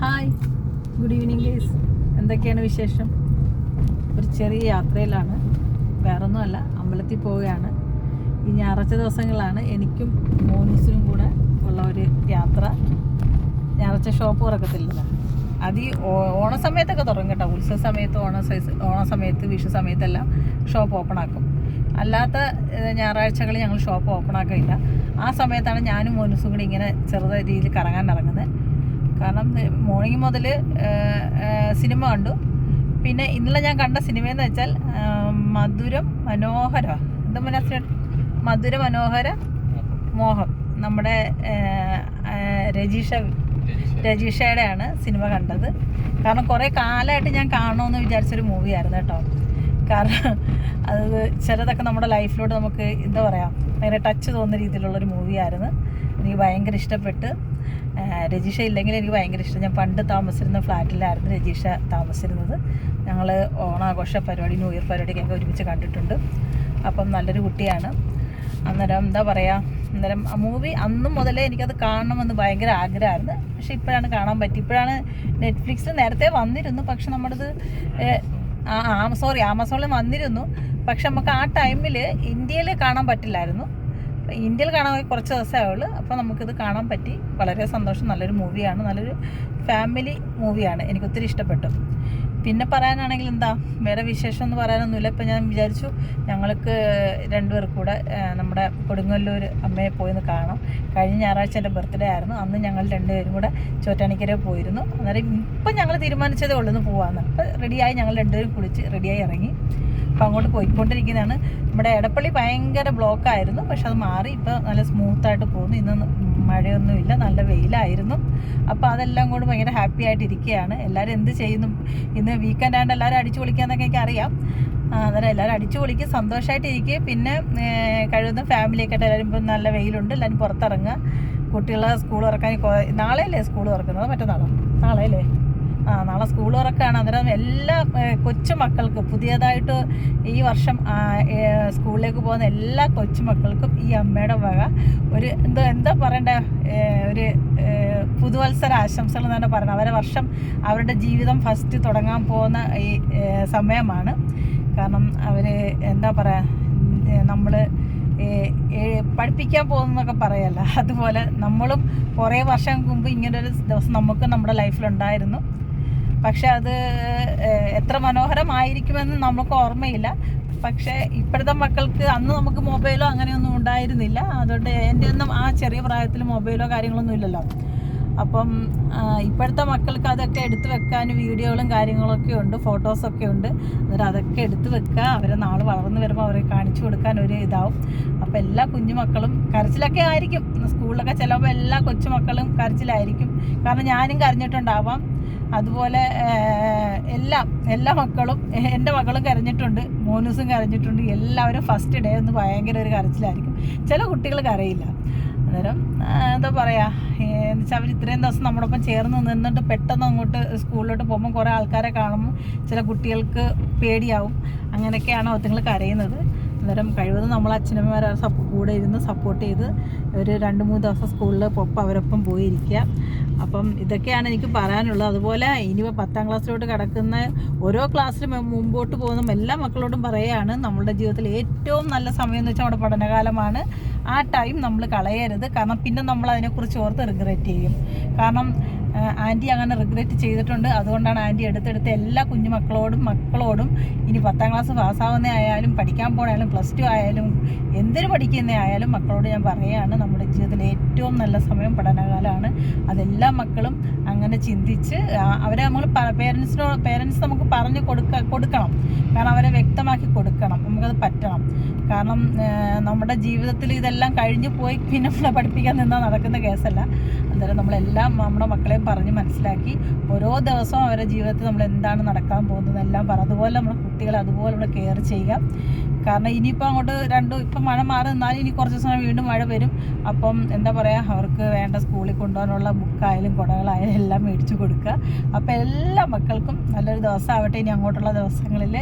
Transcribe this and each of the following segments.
Hi, good evening guys. എന്തൊക്കെയാണ് വിശേഷം? ഒരു ചെറിയ യാത്രയിലാണ്, വേറൊന്നുമല്ല, അമ്പലത്തിൽ പോവുകയാണ്. ഈ ഞായറാഴ്ച ദിവസങ്ങളാണ് എനിക്കും മോനൂസിനും കൂടെ ഉള്ള ഒരു യാത്ര. ഞായറാഴ്ച ഷോപ്പ് തുറക്കത്തില്ലല്ലോ, അത് ഈ ഓണസമയത്തൊക്കെ തുടങ്ങും കേട്ടോ. ഉത്സവ സമയത്ത്, ഓണസമയത്ത്, വിഷു സമയത്തെല്ലാം ഷോപ്പ് ഓപ്പൺ ആക്കും. അല്ലാത്ത ഞായറാഴ്ചകളിൽ ഞങ്ങൾ ഷോപ്പ് ഓപ്പൺ ആക്കില്ല. ആ സമയത്താണ് ഞാനും മോനൂസും കൂടി ഇങ്ങനെ ചെറുത രീതിയിൽ കറങ്ങാൻ ഇറങ്ങുന്നത്. കാരണം മോർണിംഗ് മുതൽ സിനിമ കണ്ടു. പിന്നെ ഇന്നലെ ഞാൻ കണ്ട സിനിമയെന്ന് വെച്ചാൽ മധുരം മനോഹര, എന്താ മധുര മനോഹര മോഹം, നമ്മുടെ രജീഷയുടെയാണ് സിനിമ കണ്ടത്. കാരണം കുറേ കാലമായിട്ട് ഞാൻ കാണണമെന്ന് വിചാരിച്ചൊരു മൂവിയായിരുന്നു കേട്ടോ. കാരണം അത് ചിലതൊക്കെ നമ്മുടെ ലൈഫിലോട്ട് നമുക്ക് എന്താ പറയുക, ഭയങ്കര ടച്ച് തോന്നുന്ന രീതിയിലുള്ളൊരു മൂവിയായിരുന്നു. എനിക്ക് ഭയങ്കര ഇഷ്ടപ്പെട്ട്. രജീഷ ഇല്ലെങ്കിൽ എനിക്ക് ഭയങ്കര ഇഷ്ടം. ഞാൻ പണ്ട് താമസിച്ചിരുന്ന ഫ്ലാറ്റിലായിരുന്നു രജീഷ താമസിച്ചിരുന്നത്. ഞങ്ങൾ ഓണാഘോഷ പരിപാടി, ന്യൂ ഇയർ പരിപാടിക്കൊക്കെ ഒരുമിച്ച് കണ്ടിട്ടുണ്ട്. അപ്പം നല്ലൊരു കുട്ടിയാണ്. അന്നേരം എന്താ പറയുക, അന്നേരം ആ മൂവി അന്നും മുതലേ എനിക്കത് കാണണമെന്ന് ഭയങ്കര ആഗ്രഹമായിരുന്നു. പക്ഷെ ഇപ്പോഴാണ് കാണാൻ പറ്റി. ഇപ്പോഴാണ് നെറ്റ്ഫ്ലിക്സിൽ നേരത്തെ വന്നിരുന്നു, പക്ഷെ നമ്മുടേത് ആമസോണിൽ വന്നിരുന്നു. പക്ഷെ നമുക്ക് ആ ടൈമിൽ ഇന്ത്യയിൽ കാണാൻ പറ്റില്ലായിരുന്നു. ഇന്ത്യയിൽ കാണാൻ കുറച്ച് ദിവസമേ ഉള്ളൂ. അപ്പോൾ നമുക്കിത് കാണാൻ പറ്റി. വളരെ സന്തോഷം. നല്ലൊരു മൂവിയാണ്, നല്ലൊരു ഫാമിലി മൂവിയാണ്. എനിക്കൊത്തിരി ഇഷ്ടപ്പെട്ടു. പിന്നെ പറയാനാണെങ്കിൽ എന്താ, വേറെ വിശേഷം ഒന്നും പറയാനൊന്നുമില്ല. ഇപ്പം ഞാൻ വിചാരിച്ചു ഞങ്ങൾക്ക് രണ്ടുപേർ കൂടെ നമ്മുടെ കൊടുങ്ങല്ലൂർ അമ്മയെ പോയിന്ന് കാണാം. കഴിഞ്ഞ ഞായറാഴ്ച എൻ്റെ ബർത്ത്ഡേ ആയിരുന്നു. അന്ന് ഞങ്ങൾ രണ്ടുപേരും കൂടെ ചോറ്റാനിക്കര പോയിരുന്നു. അന്നേരം ഇപ്പം ഞങ്ങൾ തീരുമാനിച്ചതേ ഉള്ളൂ പോകാമെന്ന്. അപ്പോൾ റെഡിയായി, ഞങ്ങൾ രണ്ടുപേരും കുളിച്ച് റെഡിയായി ഇറങ്ങി. അപ്പോൾ അങ്ങോട്ട് പോയിക്കൊണ്ടിരിക്കുന്നതാണ്. നമ്മുടെ എടപ്പള്ളി ഭയങ്കര ബ്ലോക്കായിരുന്നു, പക്ഷെ അത് മാറി. ഇപ്പോൾ നല്ല സ്മൂത്തായിട്ട് പോകുന്നു. ഇന്ന് മഴയൊന്നുമില്ല, നല്ല വെയിലായിരുന്നു. അപ്പോൾ അതെല്ലാം കൊണ്ട് ഭയങ്കര ഹാപ്പി ആയിട്ടിരിക്കുകയാണ്. എല്ലാവരും എന്ത് ചെയ്യുന്നു? ഇന്ന് വീക്കെൻഡ് ആയതുകൊണ്ട് എല്ലാവരും അടിച്ചു പൊളിക്കാന്നൊക്കെ എനിക്കറിയാം. അന്നേരം എല്ലാവരും അടിച്ചു പൊളിക്കുക, സന്തോഷമായിട്ടിരിക്കുക. പിന്നെ കഴിയുന്ന ഫാമിലിയൊക്കെ ആയിട്ട് എല്ലാവരും ഇപ്പം നല്ല വെയിലുണ്ട്, എല്ലാവരും പുറത്തിറങ്ങുക. കുട്ടികളെ സ്കൂൾ തുറക്കാൻ നാളെയല്ലേ സ്കൂൾ തുറക്കുന്നത്? മറ്റന്നാളോ? നാളെ അല്ലേ? നാളെ സ്കൂൾ തുറക്കുകയാണ്. അന്നേരം എല്ലാ കൊച്ചുമക്കൾക്കും, പുതിയതായിട്ട് ഈ വർഷം സ്കൂളിലേക്ക് പോകുന്ന എല്ലാ കൊച്ചുമക്കൾക്കും ഈ അമ്മയുടെ വക ഒരു എന്താ പറയണ്ടേ, ഒരു പുതുവത്സര ആശംസകൾ എന്ന് തന്നെ പറയണം. അവരെ വർഷം, അവരുടെ ജീവിതം ഫസ്റ്റ് തുടങ്ങാൻ പോകുന്ന ഈ സമയമാണ്. കാരണം അവർ എന്താ പറയുക, നമ്മൾ പഠിപ്പിക്കാൻ പോകുന്നതൊക്കെ പറയല്ല, അതുപോലെ നമ്മളും കുറേ വർഷം മുമ്പ് ഇങ്ങനൊരു ദിവസം നമുക്ക് നമ്മുടെ ലൈഫിലുണ്ടായിരുന്നു. പക്ഷെ അത് എത്ര മനോഹരമായിരിക്കുമെന്ന് നമുക്ക് ഓർമ്മയില്ല. പക്ഷേ ഇപ്പോഴത്തെ മക്കൾക്ക്, അന്ന് നമുക്ക് മൊബൈലോ അങ്ങനെയൊന്നും ഉണ്ടായിരുന്നില്ല. അതുകൊണ്ട് എൻ്റെ ഒന്നും ആ ചെറിയ പ്രായത്തിൽ മൊബൈലോ കാര്യങ്ങളൊന്നും ഇല്ലല്ലോ. അപ്പം ഇപ്പോഴത്തെ മക്കൾക്ക് അതൊക്കെ എടുത്ത് വെക്കാൻ വീഡിയോകളും കാര്യങ്ങളൊക്കെ ഉണ്ട്, ഫോട്ടോസൊക്കെ ഉണ്ട്. അന്നേരം അതൊക്കെ എടുത്ത് വെക്കുക. അവരെ നാൾ വളർന്നു വരുമ്പോൾ അവരെ കാണിച്ചു കൊടുക്കാൻ ഒരു ഇതാവും. അപ്പോൾ എല്ലാ കുഞ്ഞുമക്കളും കരച്ചിലൊക്കെ ആയിരിക്കും. സ്കൂളിലൊക്കെ ചിലപ്പോൾ എല്ലാ കൊച്ചുമക്കളും കരച്ചിലായിരിക്കും. കാരണം ഞാനും കരഞ്ഞിട്ടുണ്ടാവാം. അതുപോലെ എല്ലാ മക്കളും, എൻ്റെ മക്കളും കരഞ്ഞിട്ടുണ്ട്, മോനൂസും കരഞ്ഞിട്ടുണ്ട്. എല്ലാവരും ഫസ്റ്റ് ഡേ ഒന്ന് ഭയങ്കര ഒരു കരച്ചിലായിരിക്കും. ചില കുട്ടികൾ കരയില്ല. അന്നേരം എന്താ പറയുക, എന്ന് വെച്ചാൽ അവർ ഇത്രയും ദിവസം നമ്മളൊപ്പം ചേർന്ന് നിന്നിട്ട് പെട്ടെന്ന് അങ്ങോട്ട് സ്കൂളിലോട്ട് പോകുമ്പോൾ കുറേ ആൾക്കാരെ കാണുമ്പോൾ ചില കുട്ടികൾക്ക് പേടിയാവും. അങ്ങനെയൊക്കെയാണ് ഒത്തുങ്ങൾ കരയുന്നത്. അന്നേരം കഴിവതും നമ്മൾ അച്ഛനമ്മമാരെ കൂടെ ഇരുന്ന് സപ്പോർട്ട് ചെയ്ത് ഒരു 2-3 ദിവസം സ്കൂളിൽ അവരൊപ്പം പോയിരിക്കുക. അപ്പം ഇതൊക്കെയാണ് എനിക്ക് പറയാനുള്ളത്. അതുപോലെ ഇനിയിപ്പോൾ 10ാം ക്ലാസ്സിലോട്ട് കിടക്കുന്ന ഓരോ ക്ലാസ്സിലും മുമ്പോട്ട് പോകുന്ന എല്ലാ മക്കളോടും പറയുകയാണ്, നമ്മളുടെ ജീവിതത്തിൽ ഏറ്റവും നല്ല സമയം എന്ന് വെച്ചാൽ നമ്മുടെ പഠനകാലമാണ്. ആ ടൈം നമ്മൾ കളയരുത്. കാരണം പിന്നെ നമ്മൾ അതിനെക്കുറിച്ച് ഓർത്ത് റിഗ്രറ്റ് ചെയ്യും. കാരണം ആൻറ്റി അങ്ങനെ റിഗ്രറ്റ് ചെയ്തിട്ടുണ്ട്. അതുകൊണ്ടാണ് ആൻറ്റി എടുത്തെടുത്ത് എല്ലാ മക്കളോടും ഇനി 10ാം ക്ലാസ് പാസ്സാവുന്ന ആയാലും, പഠിക്കാൻ പോകണായാലും, +2 ആയാലും, എന്തിനു പഠിക്കുന്ന ആയാലും മക്കളോട് ഞാൻ പറയുകയാണ്, നമ്മുടെ ജീവിതത്തിൽ ഏറ്റവും നല്ല സമയം പഠനകാലമാണ്. അതെല്ലാ മക്കളും അങ്ങനെ ചിന്തിച്ച് അവരെ നമ്മൾ പേരൻസ് നമുക്ക് പറഞ്ഞു കൊടുക്കണം. കാരണം അവരെ വ്യക്തമാക്കി കൊടുക്കണം. നമുക്കത് പറ്റണം. കാരണം നമ്മുടെ ജീവിതത്തിൽ ഇതെല്ലാം കഴിഞ്ഞു പോയി പിന്നെ നമ്മളെ പഠിപ്പിക്കാൻ നിന്നാൽ നടക്കുന്ന കേസല്ല. അന്നേരം നമ്മളെല്ലാം നമ്മുടെ മക്കളെ പറഞ്ഞ് മനസ്സിലാക്കി ഓരോ ദിവസവും അവരുടെ ജീവിതത്തിൽ നമ്മൾ എന്താണ് നടക്കാൻ പോകുന്നതെല്ലാം അതുപോലെ നമ്മൾ കുട്ടികളെ അതുപോലെ നമ്മൾ കെയർ ചെയ്യുക. കാരണം ഇനിയിപ്പോൾ അങ്ങോട്ട് ഇപ്പം മഴ മാറി നിന്നാലും ഇനി കുറച്ച് സമയം വീണ്ടും മഴ വരും. അപ്പം എന്താ പറയുക, അവർക്ക് വേണ്ട സ്കൂളിൽ കൊണ്ടുപോകാനുള്ള ബുക്കായാലും കുടകളായാലും എല്ലാം മേടിച്ച് കൊടുക്കുക. അപ്പോൾ എല്ലാ മക്കൾക്കും നല്ലൊരു ദിവസം ആവട്ടെ. ഇനി അങ്ങോട്ടുള്ള ദിവസങ്ങളിൽ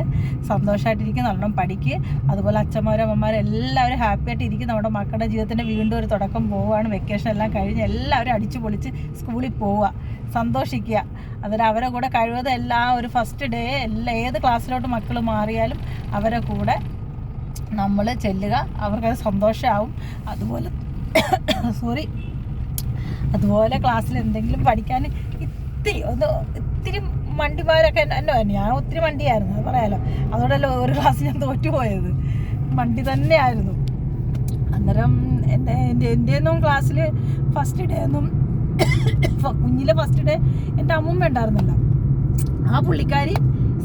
സന്തോഷമായിട്ടിരിക്കും, നല്ലോണം പഠിക്കുക. അതുപോലെ അച്ഛന്മാരും അമ്മമാരും എല്ലാവരും ഹാപ്പി ആയിട്ടിരിക്കും. നമ്മുടെ മക്കളുടെ ജീവിതത്തിൻ്റെ വീണ്ടും ഒരു തുടക്കം പോവുകയാണ്. വെക്കേഷൻ എല്ലാം കഴിഞ്ഞ് എല്ലാവരും അടിച്ചു പൊളിച്ച് സ്കൂളിൽ പോവുക. പോവുക, സന്തോഷിക്കുക. അതിൽ അവരെ കൂടെ കഴിവതും ഒരു ഫസ്റ്റ് ഡേ ഏത് ക്ലാസ്സിലോട്ട് മക്കൾ മാറിയാലും അവരെ കൂടെ നമ്മൾ ചെല്ലുക. അവർക്കത് സന്തോഷമാവും. അതുപോലെ ക്ലാസ്സിൽ എന്തെങ്കിലും പഠിക്കാൻ ഇത്തിരി മണ്ടിമാരൊക്കെ ഞാൻ ഒത്തിരി മണ്ടിയായിരുന്നു, അത് പറയാലോ. അതുകൊണ്ടല്ലോ ഒരു ക്ലാസ് ഞാൻ തോറ്റുപോയത്, മണ്ടി തന്നെയായിരുന്നു. അന്നേരം എൻ്റെയൊന്നും ക്ലാസ്സിൽ ഫസ്റ്റ് ഡേ ഒന്നും കുഞ്ഞിലെ ഫസ്റ്റ് ഡേ എൻ്റെ അമ്മൂമ്മ ഉണ്ടായിരുന്നില്ല. ആ പുള്ളിക്കാരി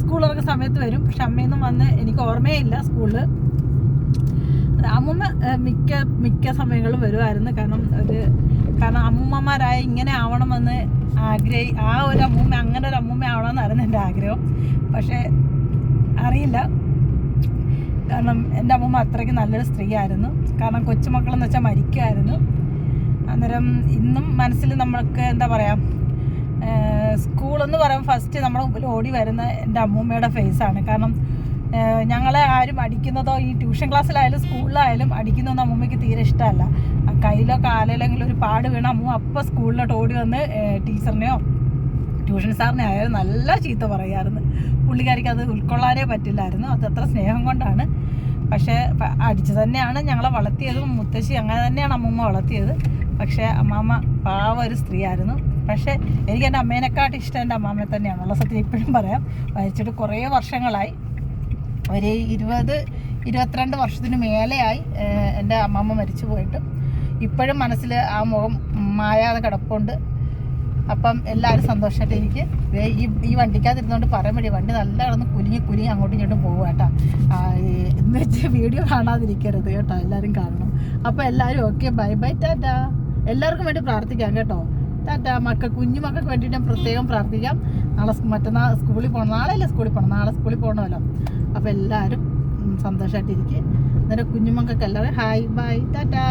സ്കൂളിറങ്ങുന്ന സമയത്ത് വരും, പക്ഷെ അമ്മയൊന്നും വന്ന് എനിക്ക് ഓർമ്മയില്ല സ്കൂളിൽ. അമ്മൂമ്മ മിക്ക സമയങ്ങളും വരുമായിരുന്നു. കാരണം അമ്മൂമ്മമാരായ ഇങ്ങനെ ആവണമെന്ന് അങ്ങനെ ഒരു അമ്മൂമ്മ ആവണമെന്നായിരുന്നു എൻ്റെ ആഗ്രഹം. പക്ഷേ അറിയില്ല, കാരണം എൻ്റെ അമ്മൂമ്മ അത്രയ്ക്ക് നല്ലൊരു സ്ത്രീ ആയിരുന്നു. കാരണം കൊച്ചുമക്കളെന്ന് വെച്ചാൽ മരിക്കുമായിരുന്നു. അന്നേരം ഇന്നും മനസ്സിൽ നമ്മൾക്ക് എന്താ പറയുക, സ്കൂളെന്ന് പറയുമ്പോൾ ഫസ്റ്റ് നമ്മുടെ മുമ്പിൽ ഓടി വരുന്ന എൻ്റെ അമ്മൂമ്മയുടെ ഫേസാണ്. കാരണം ഞങ്ങളെ ആരും അടിക്കുന്നതോ ഈ ട്യൂഷൻ ക്ലാസ്സിലായാലും സ്കൂളിലായാലും അടിക്കുന്നതൊന്നും അമ്മൂമ്മയ്ക്ക് തീരെ ഇഷ്ടമല്ല. കയ്യിലോ കാലിലെങ്കിലും ഒരു പാട് വീണ അമ്മൂമ്മ അപ്പോൾ സ്കൂളിലോട്ട് ഓടി വന്ന് ടീച്ചറിനെയോ ട്യൂഷൻ സാറിനെ ആയാലും നല്ല ചീത്ത പറയാമായിരുന്നു. പുള്ളിക്കാരിക്ക് അത് ഉൾക്കൊള്ളാനേ പറ്റില്ലായിരുന്നു. അത് അത്ര സ്നേഹം കൊണ്ടാണ്. പക്ഷേ അടിച്ചു തന്നെയാണ് ഞങ്ങളെ വളർത്തിയതും. മുത്തശ്ശി അങ്ങനെ തന്നെയാണ് അമ്മൂമ്മ വളർത്തിയത്. പക്ഷേ അമ്മാമ്മ പാവ ഒരു സ്ത്രീ ആയിരുന്നു. പക്ഷേ എനിക്ക് എൻ്റെ അമ്മേനെക്കാട്ടും ഇഷ്ടം എൻ്റെ അമ്മാമ്മയെ തന്നെയാണ്. ഉള്ള സത്യം ഇപ്പോഴും പറയാം. മരിച്ചിട്ട് കുറേ വർഷങ്ങളായി, ഒരു 20-22 വർഷത്തിന് മേലെയായി എൻ്റെ അമ്മമ്മ മരിച്ചു പോയിട്ട്. ഇപ്പോഴും മനസ്സിൽ ആ മുഖം മായാതെ കിടപ്പുണ്ട്. അപ്പം എല്ലാവരും സന്തോഷമായിട്ട് എനിക്ക് ഈ വണ്ടിക്കകത്തിരുന്നുകൊണ്ട് പറയാൻ വേണ്ടി വണ്ടി നല്ല കിടന്ന് കുലുങ്ങി അങ്ങോട്ടും ഇങ്ങോട്ടും പോകുക കേട്ടോ. എന്ന് വെച്ച് വീഡിയോ കാണാതിരിക്കരുത് കേട്ടോ, എല്ലാവരും കാണണം. അപ്പോൾ എല്ലാവരും ഓക്കെ, ബൈ ബൈ, ടാറ്റാ. എല്ലാവർക്കും വേണ്ടി പ്രാർത്ഥിക്കാം കേട്ടോ. ടാറ്റാ. കുഞ്ഞുമക്കൾക്ക് വേണ്ടിയിട്ട് ഞാൻ പ്രത്യേകം പ്രാർത്ഥിക്കാം. മറ്റന്നാൾ സ്കൂളിൽ പോകണം, നാളെ സ്കൂളിൽ പോകണമല്ലോ. അപ്പോൾ എല്ലാവരും സന്തോഷമായിട്ടിരിക്കും. അന്നേരം കുഞ്ഞുമക്കൾക്ക് എല്ലാവരും ഹായ് ബൈ ടാറ്റാ.